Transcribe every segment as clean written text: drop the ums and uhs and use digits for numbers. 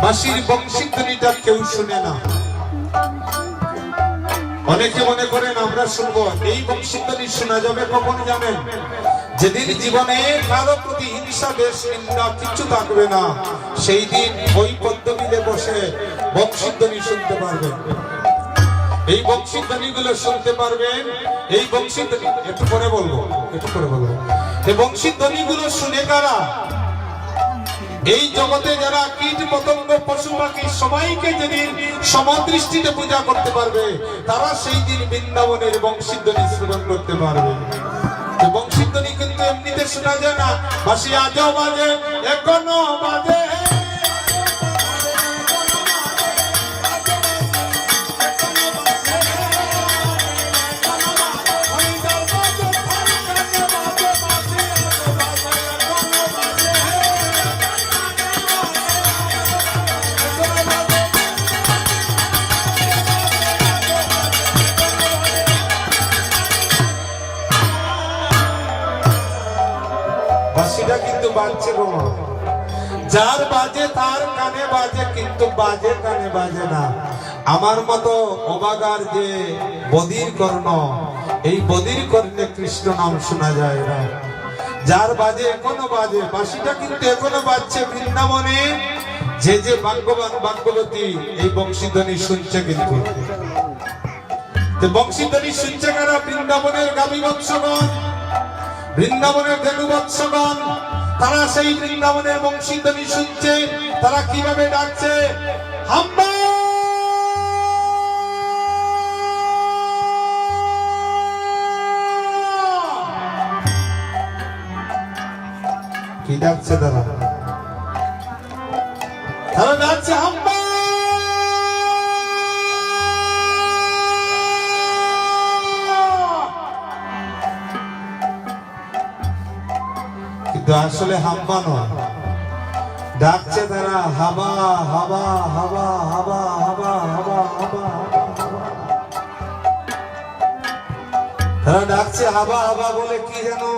বাঁশির বংশীধ্বনিটা কেউ শুনে না। অনেকে মনে করেন আমরা শুনবো, এই বংশীধ্বনি শোনা যাবে কখন জানেন? যেদিন জীবনে কারো প্রতি হিংসা দেশ নিন্দা কিছু থাকবে না, সেই দিন ওই পদ্মবিলে বসে বংশীধ্বনি শুনতে পারবেন। এই বংশীধ্বনি গুলো শুনতে পারবেন। এই বংশীধ্বনি একটু পরে বলবো। এই বংশীধ্বনি গুলো শুনে কারা? এই জগতে যারা কীট পতঙ্গ পশু পাখি সবাইকে যেদিন সমদৃষ্টিতে পূজা করতে পারবে, তারা সেই দিন বৃন্দাবনের বংশীধ্বনি শ্রবণ করতে পারবে। বংশীধ্বনি কিন্তু এমনিতে শোনা যায় না। বাঁশি আজও বাজে, এখনো বাজে। বাঁশিটা কিন্তু বাজছে গো, যার বাজে তার কানে বাজে, কিন্তু বাজে কানে বাজে না। আমার মতো অবাগার যে বদির কর্ণ, এই বদির কর্ণে কৃষ্ণ নাম শোনা যায় না। যার বাজে এখনো বাজে, বাঁশিটা কিন্তু এখনো বাজছে বৃন্দাবনে। যে যে ভাগ্যবান ভাগ্যবতী এই বংশীধ্বনি শুনছে, কিন্তু বংশীধ্বনি শুনছে কারা? বৃন্দাবনের গাভী বৎসগণ, বৃন্দাবনের ধেনু বৎসগণ, তারা সেই বৃন্দাবনের বংশীধ্বনি শুনছে। তারা কিভাবে ডাকছে? হাম্বা, কি ডাকছে তারা? তারা ডাকছে হাম্বা। কিন্তু আসলে হাম্বা নয়, ডাকছে তারা হাবা হাবা হাবা হাবা হাবা হাবা হাবা। তারা ডাকছে হাবা হাবা বলে। কি জানো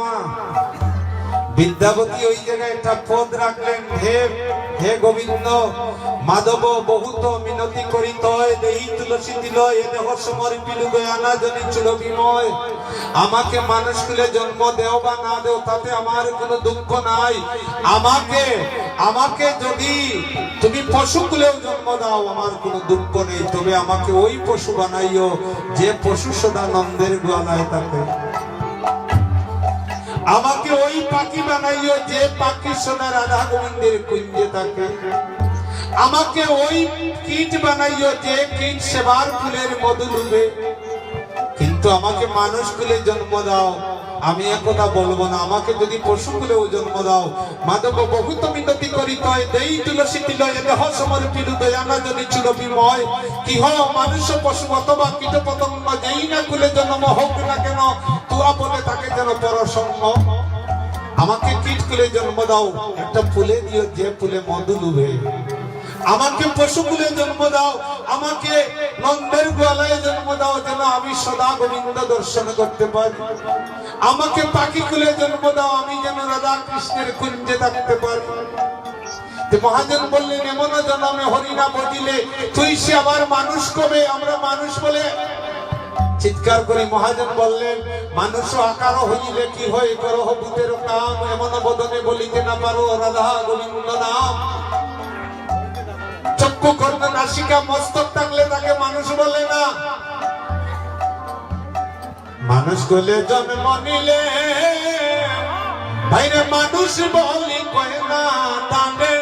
বিদ্যাপতি ওই জায়গায় একটা পদ রাখলেন, হে গোবিন্দ মাধব বহুত মিনতি করিত দেহি তুলসী দিল এ দেহ সমর্পিল গয়ানা জনি চুল বিময়। আমাকে মানুষ কুলে জন্ম দেও বা না দেও তাতে আমার কোনো দুঃখ নাই। আমাকে যদি তুমি পশু কুলেও জন্ম দাও আমার কোনো দুঃখ নেই, তবে আমাকে ওই পশু বানাইও যে পশু সদা নন্দের গোয়ালায় থাকে। আমাকে ওই পাখি বানাইও যে পাখি সোনা রাধা গোবিন্দের কুঞ্জে থাকে। আমাকে ওই কীট বানাইও যে কীট সেবার ফুলের মধু লুবে। কিন্তু আমাকে মানুষ কুলে জন্ম দাও, আমি একথা বলবো না। আমাকে যদি পশু কুলেও জন্ম দাও, মাধব বহুত মিনতি করিত দেই তুলসী দিল এ দেহ সমর্পিল দয়ানা জনি চুল বিময়। কি হয় মানুষ পশু অথবা কীট পতঙ্গ যেই না কুলে জন্ম হোক না কেন, তুয়া বলে তাকে যেন পরসঙ্গ। আমাকে কীট কুলে জন্ম দাও, একটা ফুলে দিও যে ফুলে মধু লুবে। আমাকে পশু কুলে জন্ম দাও, আমাকে নন্দের গোয়ালায় জন্ম দাও যেন আমি সদা গোবিন্দ দর্শন করতে পারি। আমাকে পাখি কুলে জন্ম দাও, আমি যেন রাধা কৃষ্ণের কুঞ্জে থাকতে পারি। মহাজন বললেন এমন জন্মে হরিনা বজিলে তুই সে আবার মানুষ কবে? আমরা মানুষ বলে চিৎকার করি। মহাজন বললেন মানুষ আকার হইলে কি হয় করহ ভূতের কাম, এমন বদনে বলিতে না পারো রাধা গোবিন্দ নাম। চক্ষু কর্ণ নাসিকা মস্তক থাকলে তাকে মানুষ বলে না। মানুষ বলে জন্ম নিলে ভাইরে মানুষ বলি কয় না তানে।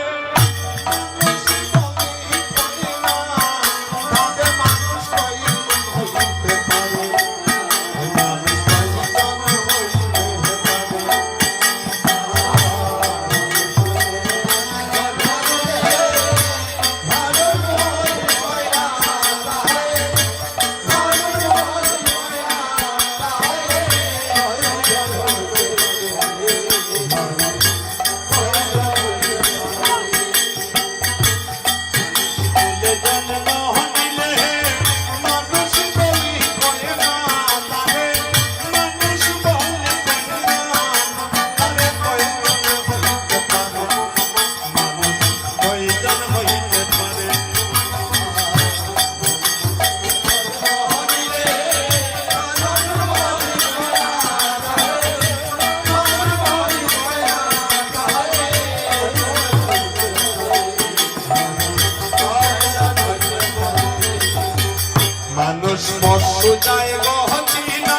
সুজায় গহচিনা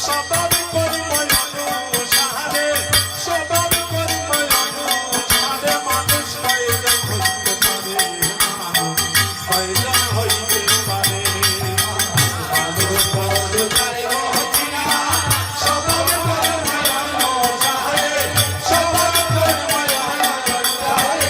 সদর কর্ময় অনুসারে সদর কর্ময় অনুসারে মানুষ কয়জন হইতে পারে কয়জন হইতে পারে মানুষ সুজায় গহচিনা সদর কর্ময় অনুসারে সদর কর্ময় অনুসারে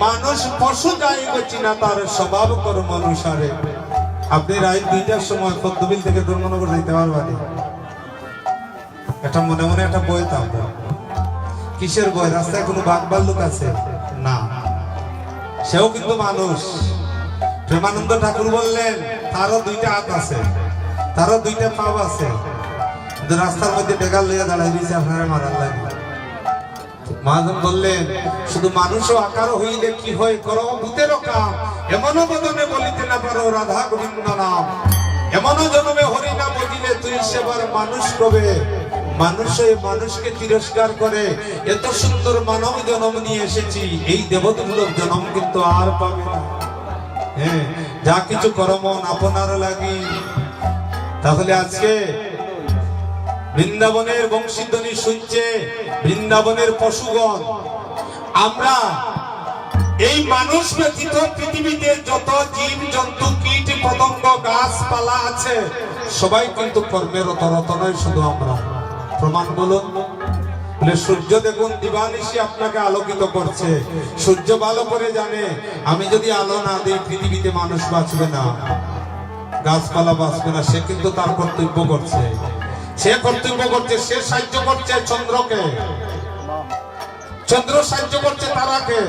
মানুষ পশু যায় চিনা তার স্বভাব কর্ম অনুসারে। আপনি রাত 2টার সময় পদ্মবিল থেকে ধর্মনগর যাইতে পারবেন, এটা মনে মনে একটা বই থাকবে। কিসের বই? রাস্তায় কোনো বাঘ ভাল্লুক আছে না, সেও কিন্তু মানুষ। প্রেমানন্দ ঠাকুর বললেন তারও 2টা হাত আছে, তারও 2টা পাও আছে, কিন্তু রাস্তার মধ্যে বেগাল লইয়া দাঁড়াই দিয়েছে আপনারা মারার লাগে। মহাজন বললেন শুধু মানুষও আকার হইলে কি হয় করো ভূতের কাম, এমনও বদনে বলিতে না পারো রাধা গোবিন্দ নাম, এমনও জন্মে হরি নাম বলিলে তুই সেবার মানুষ কবে। মানুষ মানুষকে তিরস্কার করে, এত সুন্দর মানব জন্ম নিয়ে এসেছি, এই দেবতুল্য জন্ম কিন্তু আর পাবে না। হ্যাঁ, যা কিছু কর্ম আপনার লাগি। তাহলে আজকে বৃন্দাবনের বংশীধ্বনি শুনছে বৃন্দাবনের পশুগণ। আমরা এই মানুষ ব্যতীত পৃথিবীতে যত জীব জন্তু কীট পতঙ্গ গাছপালা আছে সবাই কিন্তু কর্মের রত নয়, শুধু আমরা। প্রমাণ বলুন। বলে সূর্য দেখুন দিবানিশি আপনাকে আলোকিত করছে, সূর্য ভালো করে জানে আমি যদি আলো না দিই পৃথিবীতে মানুষ বাঁচবে না, গাছপালা বাঁচবে না। সে কিন্তু তার কর্তব্য করছে, সে কর্তব্য করছে, সে সাহায্য করছে চন্দ্রকে, চন্দ্র সাহায্য করছে তারাকে।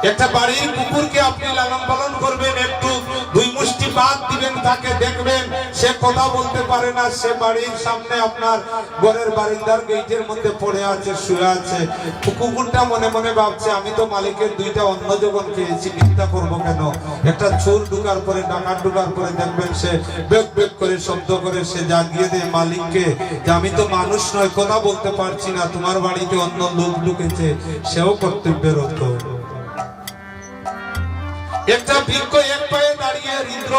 একটা বাড়ির কুকুরকে আপনি লালন পালন করবেন, একটু 2 মুষ্টি ভাত দিবেন তাকে, দেখবেন সে কথা বলতে পারে না, সে বাড়ির সামনে আপনার ঘরের বারিন্দার গেটের মধ্যে পড়ে আছে, শুয়ে আছে। কুকুরটা মনে মনে ভাবছে আমি তো মালিকের 2টা অন্ন যখন খেয়েছি, চিন্তা করবো কেন। একটা চোর ঢুকার পরে ডাকাত ঢুকার পরে দেখবেন সে বেক বেক করে শব্দ করে সে জাগিয়ে দেয় মালিককে যে আমি তো মানুষ নয়, কথা বলতে পারছি না, তোমার বাড়িতে অন্য লোক ঢুকেছে। সেও কর্তব্যের রত। একটা বৃক্ষ এক পায়ে দাঁড়িয়ে রুদ্র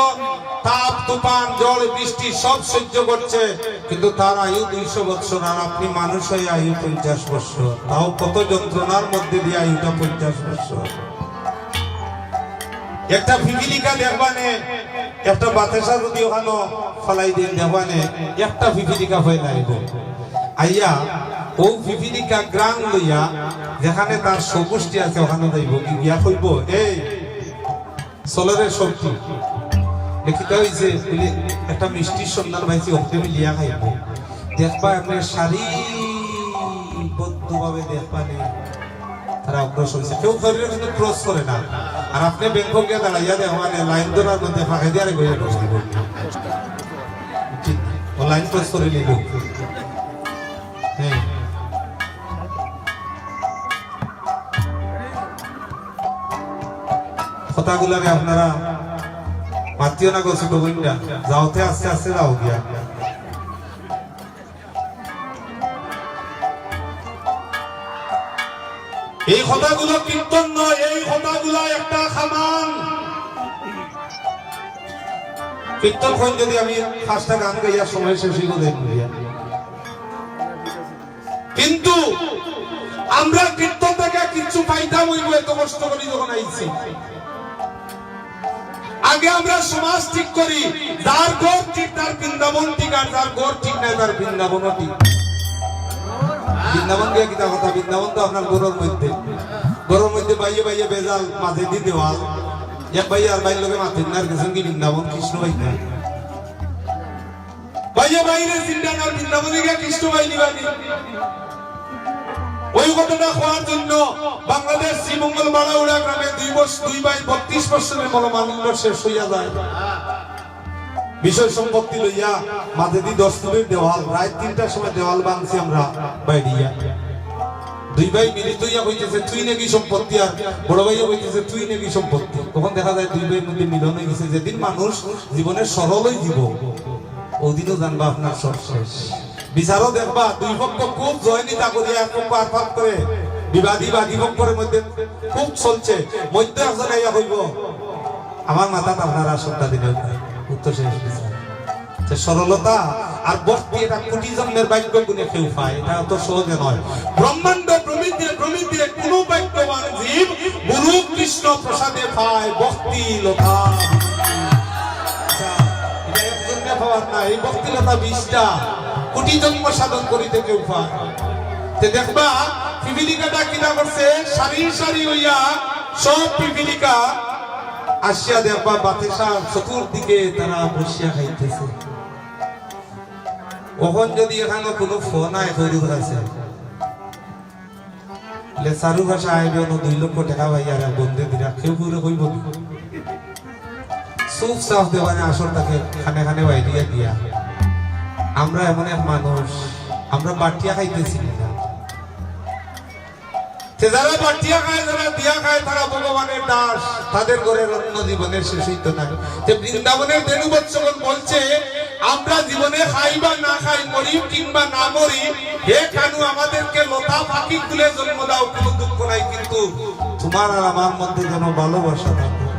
তাপ তুফান জল বৃষ্টি সব সহ্য করছে, কিন্তু তার আয়ু 200 বছর, আর আপনি মানুষ হয়ে আয়ু 50 বছর। তাও কত যন্ত্রণার মধ্যে দিয়ে আয়ুটা 50 বছর। একটা পিপিলিকা দেখবানে, একটা বাতাসা যদি ওখানে ফলাই দিন দেখবানে, একটা পিপিলিকা হয়ে নাইব আইয়া ও পিপিলিকা গ্রাম লইয়া যেখানে তার সবুষ্টি আছে ওখানে যাইব, কি গিয়া কইব এই সোলারের শক্তি লিখিত হয়েছে একটা মিষ্টির সন্ধান পাইছি, ওকে লিয়া খাইব। দেখবা আপনার সারিবদ্ধভাবে দেখবা নেই তারা অগ্রসর হয়েছে, কেউ শরীরে কিন্তু ক্রস করে না। আর আপনি ব্যাংক গিয়ে দাঁড়াইয়া দেখবানে লাইন ধরার মধ্যে ফাঁকে দিয়ে আরে গিয়ে ক্রস দিব, ও লাইন ক্রস করে নিল। হ্যাঁ, কথাগুলারে আপনারা মাতিও না গেছে গোবিন্দা, যাওতে আস্তে আস্তে যাও গিয়া। এই কথাগুলো কীর্তন নয়, এই কথাগুলো একটা খামান। কীর্তন কোন যদি আমি 5টা গান গাইয়া সময় শেষ হইব দেখুন, কিন্তু আমরা কীর্তন থেকে কিছু পাইতাম হইব এত কষ্ট করি যখন আইছি। আগে আমরা সমাজ ঠিক করি, যার ঘর ঠিক তার বৃন্দাবন ঠিক, আর যার ঘর ঠিক নাই তার বৃন্দাবন ঠিক। বৃন্দাবন দিয়ে কিতা কথা, বৃন্দাবন তো আপনার ঘরের মধ্যে বাইয়ে বাইয়ে বেজাল মাঝে দিয়ে দেওয়াল, এক ভাই আর ভাই লোকে মাথে না গেছেন কি বৃন্দাবন কৃষ্ণ ভাই না ভাই বাইরে বাইরে চিন্তা না বৃন্দাবনীকে কৃষ্ণ বাহিনী বানি ওই ঘটনা হওয়ার জন্য বাংলাদেশ শ্রীমঙ্গল বাড়াউড়া গ্রামে 2 ভাই 32 বছরের মনোমালিন্য শেষ হইয়া যায়। বিষয় সম্পত্তি লইয়া মাঝেদি 10 ফুটের দেওয়াল, রাত 3টার সময় দেওয়াল ভাঙছি আমরা বাইরিয়া। 2 ভাই মিলিত হইয়া কইতেছে তুই নাকি সম্পত্তি, আর বড় ভাইয়া কইতেছে তুই নাকি সম্পত্তি। তখন দেখা যায় 2 ভাইয়ের মধ্যে মিলন হয়ে গেছে। যেদিন মানুষ জীবনের সরলই জীব, ওদিনও জানবা আপনার সব শেষ। বিচারও দেখবা 2 পক্ষ খুব জয়নিতা করিয়া এক পক্ষ আরপার করে বিবাদী বাদী পক্ষের মধ্যে খুব চলছে। মধ্যে একজন আইয়া কইব আমার মাথা আপনারা সবটা দিলে উত্তর শেষ বিচার। সরলতা আর ভক্তি এটা কোটি জন্মের বাক্য গুণে কেউ পায়, এটা অত সহজে নয়। ব্রহ্মাণ্ড প্রমিতিরে কোন বাক্যবান জীব গুরু কৃষ্ণ প্রসাদে পায় ভক্তি লতা। এটা একজনে পাওয়ার না, এই ভক্তি লতা 20টা কোটি জন্ম সাধন করিতে কেউ পায়। তে দেখবা পিপিলিকাটা কিনা করছে সারি সারি হইয়া সব পিপিলিকা আসিয়া দেখবা বাতেশা চতুর্দিকে তারা বসিয়া খাইতেছে। কখন যদি এখানে কোনো ফোন আয় গরুর আছে চারু ভাষা আইবে 2 লক্ষ টাকা ভাইয়ারা বন্ধে দিরা কেউ করে কইব সুপ সাফ দেওয়ানে আসর তাকে খানে খানে বাইরিয়া দিয়া। আমরা এমন এক মানুষ, আমরা বাটিয়া খাইতেছি না। যারা বাটিয়া খায়, যারা দিয়া খায়, তারা ভগবানের দাস, তাদের ঘরের অন্য জীবনের শেষ হইতে থাকে। যে বৃন্দাবনের বেণুবৎসবন বলছে আমরা জীবনে খাই বা না খাই, মরি কিংবা না মরি, হে কানু আমাদেরকে লতা পাখি তুলে জন্ম দাও, কোনো দুঃখ নাই, কিন্তু তোমার আর আমার মধ্যে যেন ভালোবাসা থাকে।